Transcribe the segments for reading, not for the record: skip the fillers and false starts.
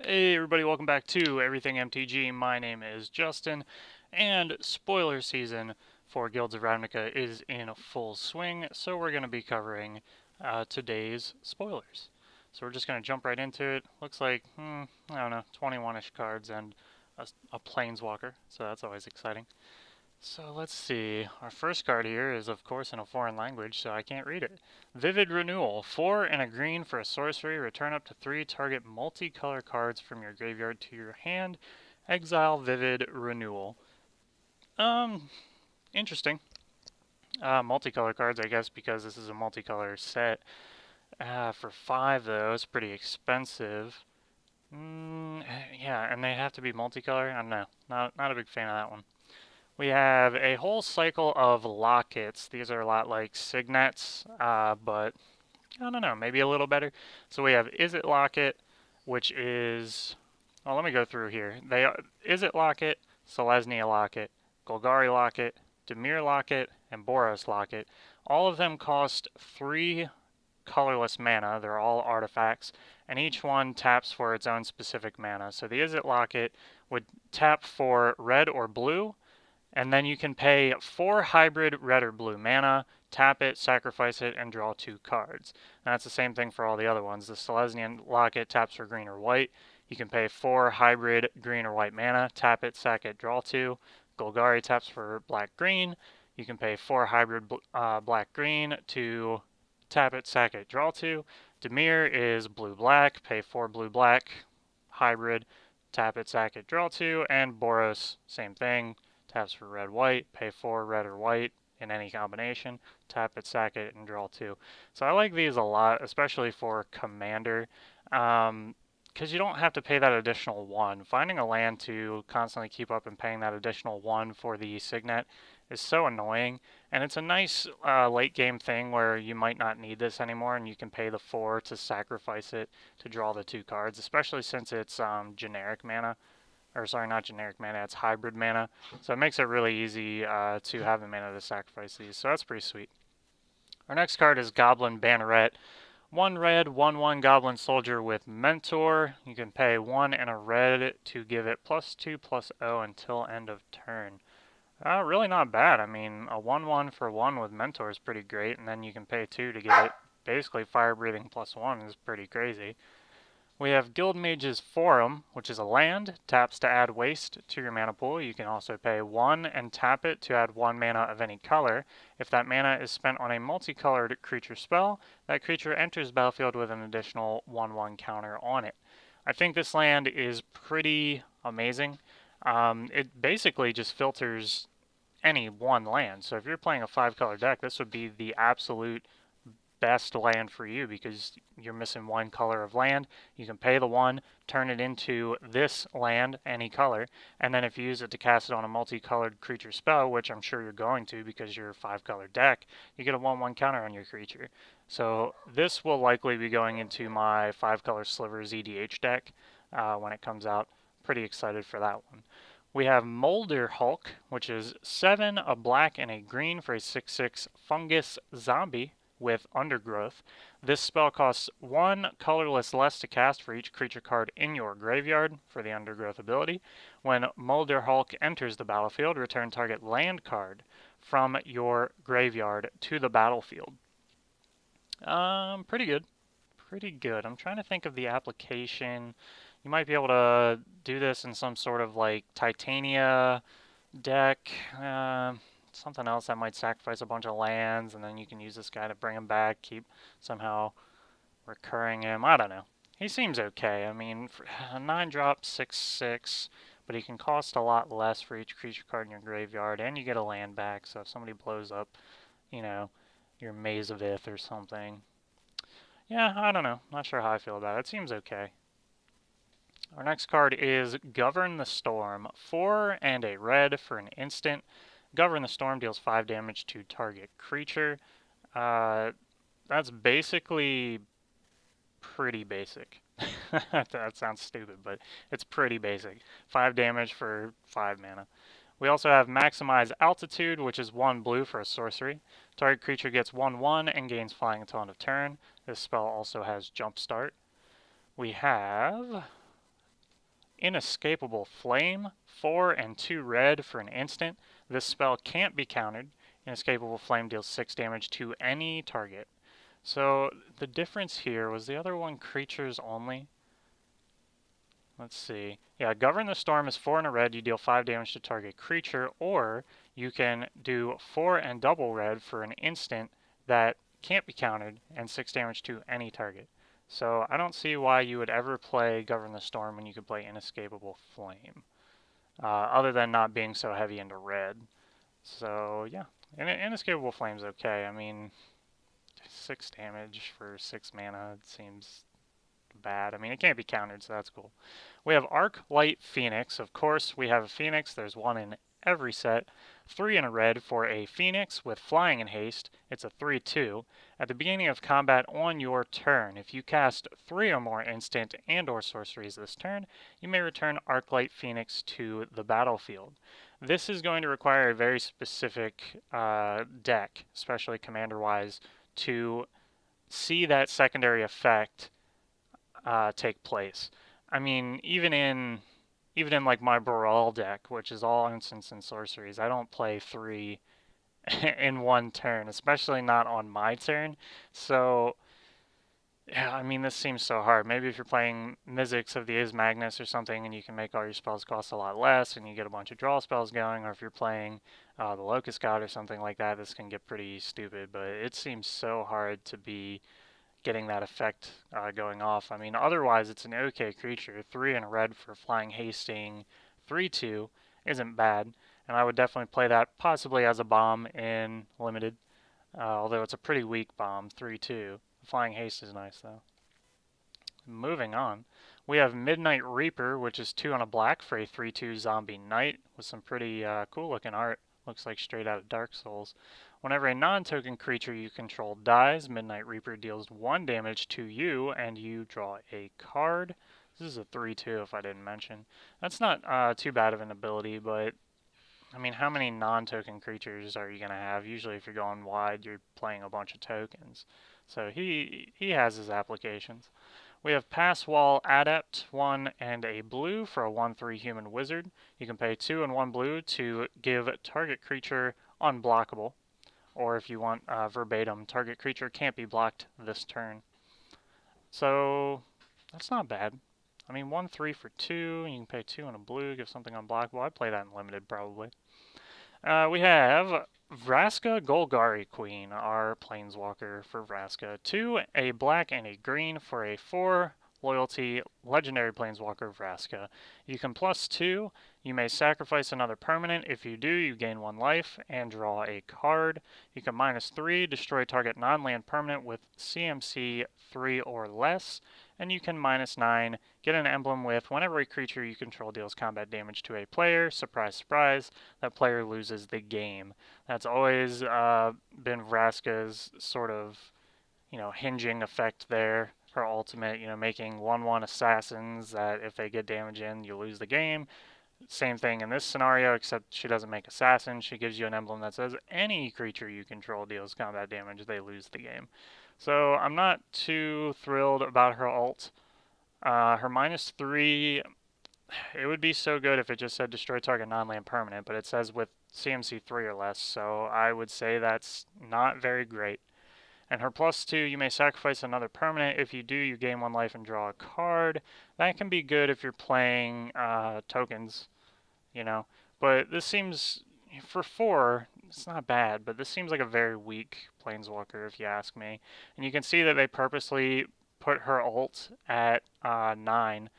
Hey everybody, welcome back to Everything MTG. My name is Justin, and spoiler season for Guilds of Ravnica is in full swing, so we're going to be covering today's spoilers. So we're just going to jump right into it. Looks like, I don't know, 21-ish cards and a Planeswalker, so that's always exciting. So let's see. Our first card here is, of course, in a foreign language, so I can't read it. Vivid Renewal. 4 and a green for a sorcery. Return up to 3 target multicolor cards from your graveyard to your hand. Exile Vivid Renewal. Um, interesting. Multicolor cards, I guess, because this is a multicolor set. For 5, though, it's pretty expensive. Yeah, and they have to be multicolor? I don't know. Not a big fan of that one. We have a whole cycle of lockets. These are a lot like signets, but I don't know, maybe a little better. So we have Is It Locket, which is, well, let me go through here. They are Is It Locket, Selesnya Locket, Golgari Locket, Dimir Locket, and Boros Locket. All of them cost 3 colorless mana. They're all artifacts, and each one taps for its own specific mana. So the Is It Locket would tap for red or blue, and then you can pay 4 hybrid red or blue mana, tap it, sacrifice it, and draw 2 cards. And that's the same thing for all the other ones. The Selesnya Locket taps for green or white. You can pay 4 hybrid green or white mana, tap it, sack it, draw 2. Golgari taps for black-green. You can pay 4 hybrid black-green to tap it, sack it, draw 2. Dimir is blue-black, pay 4 blue-black, hybrid, tap it, sack it, draw 2. And Boros, same thing. Taps for red, white, pay 4 red or white in any combination, tap it, sack it, and draw 2. So I like these a lot, especially for Commander, because you don't have to pay that additional 1. Finding a land to constantly keep up and paying that additional 1 for the Signet is so annoying, and it's a nice late game thing where you might not need this anymore and you can pay the 4 to sacrifice it to draw the 2 cards, especially since it's generic mana. Or sorry, not generic mana, it's hybrid mana. So it makes it really easy to have the mana to sacrifice these. So that's pretty sweet. Our next card is Goblin Banneret. 1 red, 1/1 Goblin Soldier with Mentor. You can pay 1 and a red to give it +2/+0 until end of turn. Really not bad. I mean, a 1/1 for 1 with Mentor is pretty great, and then you can pay 2 to give it basically Fire Breathing +1 is pretty crazy. We have Guildmage's Forum, which is a land, taps to add waste to your mana pool. You can also pay 1 and tap it to add 1 mana of any color. If that mana is spent on a multicolored creature spell, that creature enters the battlefield with an additional 1/1 counter on it. I think this land is pretty amazing. It basically just filters any one land. So if you're playing a 5-color deck, this would be the absolute best land for you because you're missing 1 color of land. You can pay the 1, turn it into this land, any color, and then if you use it to cast it on a multicolored creature spell, which I'm sure you're going to because you're a 5-color deck, you get a 1/1 counter on your creature. So this will likely be going into my 5-color Slivers EDH deck when it comes out. Pretty excited for that one. We have Molder Hulk, which is 7, a black, and a green for a 6/6 fungus zombie with Undergrowth. This spell costs 1 colorless less to cast for each creature card in your graveyard for the Undergrowth ability. When Molder Hulk enters the battlefield, return target land card from your graveyard to the battlefield. Pretty good. Pretty good. I'm trying to think of the application. You might be able to do this in some sort of like Titania deck. Something else that might sacrifice a bunch of lands, and then you can use this guy to bring him back, keep somehow recurring him. I don't know. He seems okay. I mean, for a 9-drop, 6/6, but he can cost a lot less for each creature card in your graveyard, and you get a land back, so if somebody blows up, you know, your Maze of Ith or something. Yeah, I don't know. Not sure how I feel about it. It seems okay. Our next card is Govern the Storm. 4 and a red for an instant. Govern the Storm deals 5 damage to target creature. That's basically pretty basic. That sounds stupid, but it's pretty basic. 5 damage for 5 mana. We also have Maximize Altitude, which is 1 blue for a sorcery. Target creature gets 1/1 and gains flying until end of turn. This spell also has Jumpstart. We have Inescapable Flame, 4 and 2 red for an instant. This spell can't be countered. Inescapable Flame deals 6 damage to any target. So the difference here was the other one creatures only. Let's see. Yeah, Govern the Storm is 4 and a red, you deal 5 damage to target creature, or you can do 4 and double red for an instant that can't be countered, and 6 damage to any target. So I don't see why you would ever play Govern the Storm when you could play Inescapable Flame, other than not being so heavy into red. So yeah, Inescapable Flame's okay. I mean, 6 damage for 6 mana seems bad. I mean, it can't be countered, so that's cool. We have Arc Light Phoenix. Of course, we have a Phoenix. There's one in every set. 3 in a red for a Phoenix with Flying and Haste. It's a 3/2. At the beginning of combat on your turn, if you cast 3 or more instant and or sorceries this turn, you may return Arc Light Phoenix to the battlefield. This is going to require a very specific deck, especially commander-wise, to see that secondary effect take place. I mean, even in like my Brawl deck, which is all instants and sorceries, I don't play 3 in one turn, especially not on my turn. So yeah, I mean, this seems so hard. Maybe if you're playing Mizzix of the Is Magnus or something, and you can make all your spells cost a lot less, and you get a bunch of draw spells going, or if you're playing the Locust God or something like that, this can get pretty stupid. But it seems so hard to be getting that effect going off. I mean, otherwise it's an okay creature. 3 in a red for Flying Hasting 3/2 isn't bad, and I would definitely play that possibly as a bomb in Limited, although it's a pretty weak bomb, 3/2. Flying Haste is nice though. Moving on, we have Midnight Reaper, which is 2 on a black for a 3/2 zombie knight with some pretty cool looking art. Looks like straight out of Dark Souls. Whenever a non-token creature you control dies, Midnight Reaper deals 1 damage to you, and you draw a card. This is a 3/2 if I didn't mention. That's not too bad of an ability, but I mean, how many non-token creatures are you going to have? Usually if you're going wide, you're playing a bunch of tokens. So he has his applications. We have Pass Wall Adept, 1 and a blue for a 1/3 human wizard. You can pay 2 and 1 blue to give target creature unblockable. Or if you want verbatim, target creature can't be blocked this turn. So that's not bad. I mean, 1/3 for 2, you can pay 2 and a blue, give something unblockable. I'd play that in Limited probably. We have Vraska Golgari Queen, our Planeswalker for Vraska. 2, a black and a green for a 4 loyalty legendary Planeswalker Vraska. You can +2. You may sacrifice another permanent. If you do, you gain 1 life and draw a card. You can -3, destroy target non-land permanent with CMC 3 or less. And you can -9, get an emblem with whenever a creature you control deals combat damage to a player, surprise, surprise, that player loses the game. That's always been Vraska's sort of, hinging effect there. Her ultimate, making 1/1 assassins that if they get damage in, you lose the game. Same thing in this scenario, except she doesn't make assassin. She gives you an emblem that says any creature you control deals combat damage, they lose the game. So I'm not too thrilled about her ult. Her -3, it would be so good if it just said destroy target non-land permanent, but it says with CMC 3 or less, so I would say that's not very great. And her +2, you may sacrifice another permanent. If you do, you gain 1 life and draw a card. That can be good if you're playing tokens, But this seems, for 4, it's not bad, but this seems like a very weak Planeswalker, if you ask me. And you can see that they purposely put her ult at 9,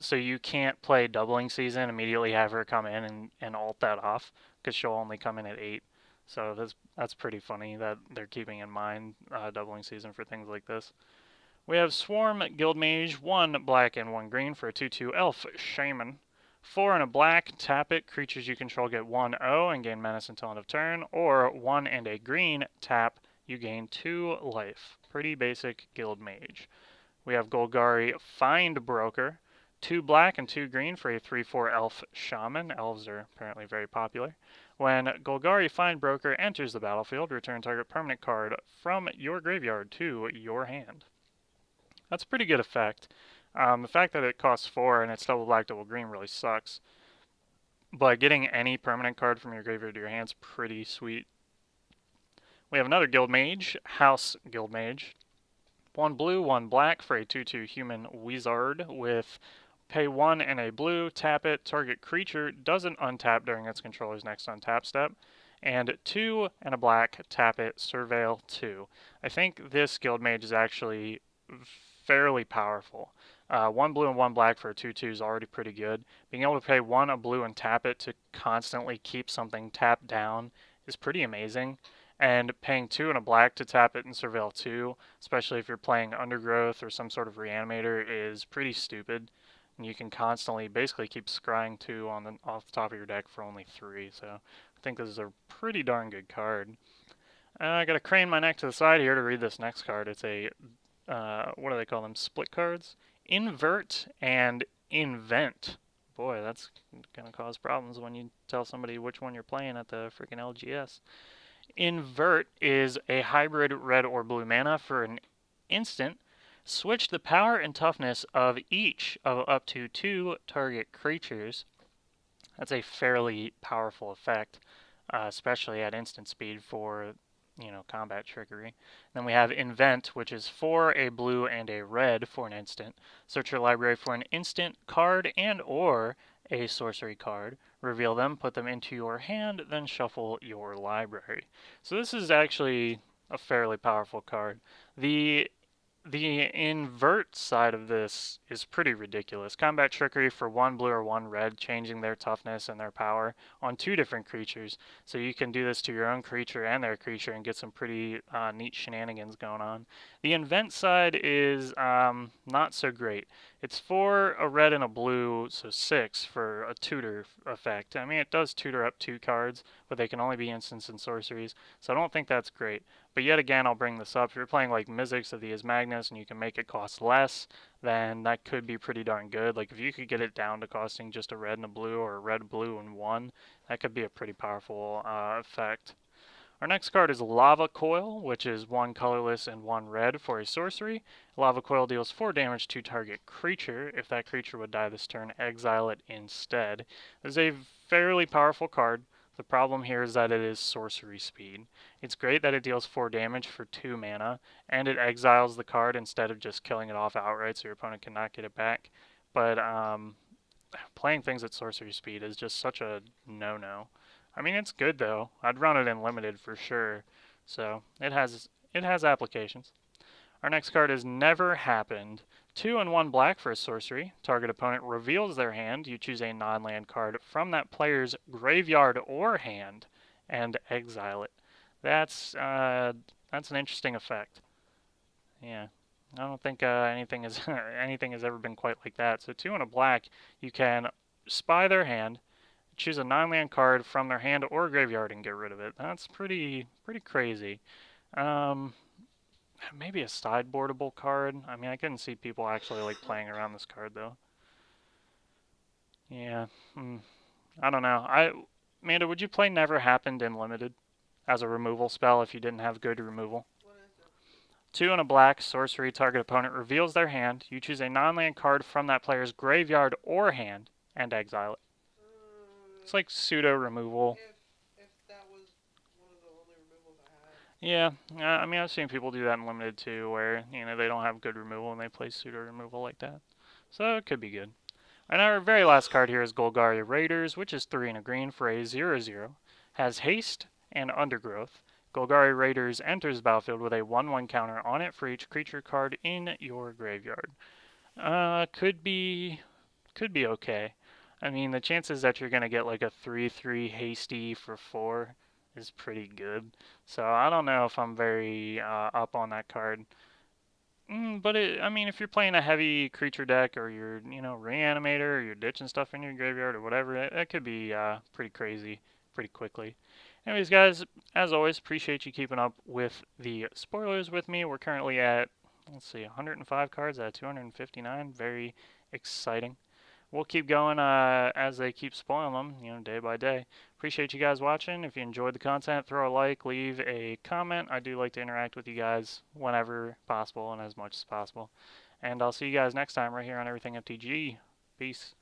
so you can't play Doubling Season, immediately have her come in and ult that off, because she'll only come in at 8. So that's pretty funny that they're keeping in mind Doubling Season for things like this. We have Swarm Guildmage, 1 black and 1 green for a 2/2 Elf Shaman. 4 and a black, tap it. Creatures you control get 1/0 and gain menace until end of turn. Or 1 and a green, tap, you gain 2 life. Pretty basic Guildmage. We have Golgari Find Broker. 2 black and 2 green for a 3/4 Elf Shaman. Elves are apparently very popular. When Golgari Find Broker enters the battlefield, return target permanent card from your graveyard to your hand. That's a pretty good effect. The fact that it costs 4 and it's double black, double green really sucks. But getting any permanent card from your graveyard to your hand's pretty sweet. We have another Guild Mage, House Guild Mage. 1 blue, 1 black for a 2/2 human wizard with pay 1 and a blue, tap it, target creature doesn't untap during its controller's next untap step, and 2 and a black, tap it, surveil 2. I think this Guild Mage is actually fairly powerful. 1 blue and 1 black for a 2/2 is already pretty good. Being able to pay 1 a blue and tap it to constantly keep something tapped down is pretty amazing. And paying 2 and a black to tap it and surveil 2, especially if you're playing Undergrowth or some sort of Reanimator, is pretty stupid. And you can constantly basically keep scrying 2 off the top of your deck for only 3. So I think this is a pretty darn good card. I gotta crane my neck to the side here to read this next card. It's a, what do they call them? Split cards? Invert and Invent. Boy, that's gonna cause problems when you tell somebody which one you're playing at the freaking LGS. Invert is a hybrid red or blue mana for an instant. Switch the power and toughness of each of up to 2 target creatures. That's a fairly powerful effect, especially at instant speed for, combat trickery. Then we have Invent, which is for a blue and a red for an instant. Search your library for an instant card and or a sorcery card. Reveal them, put them into your hand, then shuffle your library. So this is actually a fairly powerful card. The invert side of this is pretty ridiculous. Combat trickery for 1 blue or 1 red, changing their toughness and their power on 2 different creatures. So you can do this to your own creature and their creature and get some pretty neat shenanigans going on. The invent side is not so great. It's for a red and a blue, so 6 for a tutor effect. I mean, it does tutor up 2 cards, but they can only be instants and sorceries, so I don't think that's great. But yet again, I'll bring this up. If you're playing like Mizzix of the Magnus and you can make it cost less, then that could be pretty darn good. Like if you could get it down to costing just a red and a blue or a red, blue, and 1, that could be a pretty powerful effect. Our next card is Lava Coil, which is 1 colorless and 1 red for a sorcery. Lava Coil deals 4 damage to target creature. If that creature would die this turn, exile it instead. This is a fairly powerful card. The problem here is that it is sorcery speed. It's great that it deals 4 damage for 2 mana, and it exiles the card instead of just killing it off outright so your opponent cannot get it back. But playing things at sorcery speed is just such a no-no. I mean, it's good though. I'd run it in limited for sure. So it has applications. Our next card is Never Happened. 2 and 1 black for a sorcery. Target opponent reveals their hand. You choose a non-land card from that player's graveyard or hand and exile it. That's an interesting effect. Yeah, I don't think anything has anything has ever been quite like that. So 2 and a black, you can spy their hand, choose a non-land card from their hand or graveyard and get rid of it. That's pretty crazy. Maybe a sideboardable card. I mean, I couldn't see people actually like playing around this card though. Yeah, I don't know. Amanda, would you play Never Happened in limited as a removal spell if you didn't have good removal? 2 and a black, sorcery, target opponent reveals their hand. You choose a non-land card from that player's graveyard or hand and exile it. It's like pseudo removal. If that was one of the only removals I had. Yeah, I mean, I've seen people do that in limited too, where they don't have good removal and they play pseudo removal like that. So it could be good. And our very last card here is Golgari Raiders, which is 3 and a green for a 0/0. Has haste and undergrowth. Golgari Raiders enters the battlefield with a 1/1 counter on it for each creature card in your graveyard. Could be okay. I mean, the chances that you're going to get like a 3/3 hasty for 4 is pretty good. So I don't know if I'm very up on that card. But I mean, if you're playing a heavy creature deck or you're, Reanimator or you're ditching stuff in your graveyard or whatever, that could be pretty crazy pretty quickly. Anyways, guys, as always, appreciate you keeping up with the spoilers with me. We're currently at, let's see, 105 cards out of 259. Very exciting. We'll keep going as they keep spoiling them, day by day. Appreciate you guys watching. If you enjoyed the content, throw a like, leave a comment. I do like to interact with you guys whenever possible and as much as possible. And I'll see you guys next time right here on Everything MTG. Peace.